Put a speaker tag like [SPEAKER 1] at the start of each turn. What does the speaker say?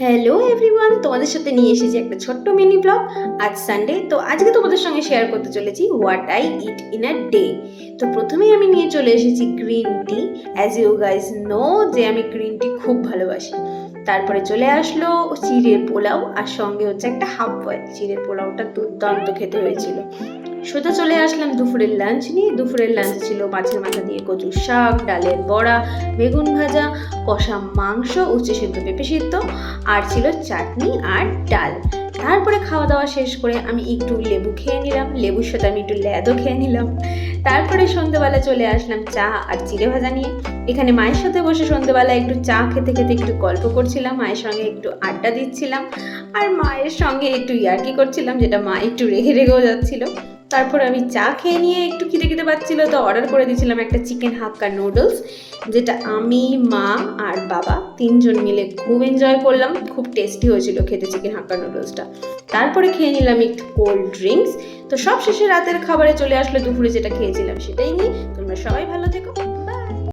[SPEAKER 1] Hello everyone, তোমাদের সাথে নিয়ে এসেছি একটা ছোট্ট মিনি ব্লগ। আজ সানডে, তো আজকে তোমাদের সঙ্গে শেয়ার করতে চলেছি what I eat in a day. তো প্রথমেই আমি নিয়ে চলে এসেছি green tea. As you guys know যে আমি গ্রিন টি খুব ভালোবাসি। তারপরে চলে আসলো চিড়ের পোলাও, আর সঙ্গে হচ্ছে একটা হাফ বয়েল। চিড়ের পোলাওটা দুর্দান্ত খেতে হয়েছিল। সোজা চলে আসলাম দুপুরের লাঞ্চ নিয়ে। দুপুরের লাঞ্চ ছিল মাছের মাথা দিয়ে কচুর শাক, ডালের বড়া, বেগুন ভাজা, কষা মাংস, উচ্ছে সিদ্ধ, পেঁপে সিদ্ধ, আর ছিল চাটনি আর ডাল। তারপরে খাওয়া দাওয়া শেষ করে আমি একটু লেবু খেয়ে নিলাম, লেবুর সাথে আমি একটু ল্যাদও খেয়ে নিলাম। তারপরে সন্ধ্যেবেলা চলে আসলাম চা আর চিড়ে ভাজা নিয়ে। এখানে মায়ের সাথে বসে সন্ধ্যেবেলা একটু চা খেতে খেতে একটু গল্প করছিলাম, মায়ের সঙ্গে একটু আড্ডা দিচ্ছিলাম, আর মায়ের সঙ্গে একটু ইয়ার্কি করছিলাম, যেটা মা একটু রেগে রেগেও যাচ্ছিল। তারপর আমি চা খেয়ে নিয়ে একটু খিদে পাচ্ছিল, তো অর্ডার করে দিয়েছিলাম একটা চিকেন হাক্কা নুডলস, যেটা আমি, মা আর বাবা তিনজন মিলে খুব এনজয় করলাম। খুব টেস্টি হয়েছিল খেতে চিকেন হাক্কা নুডলসটা। তারপরে খেয়ে নিলাম একটু কোল্ড ড্রিঙ্কস। তো সব শেষে রাতের খাবারে চলে আসলো দুপুরে যেটা খেয়েছিলাম সেটাই নিয়ে। তোমরা সবাই ভালো থেকো, বাই।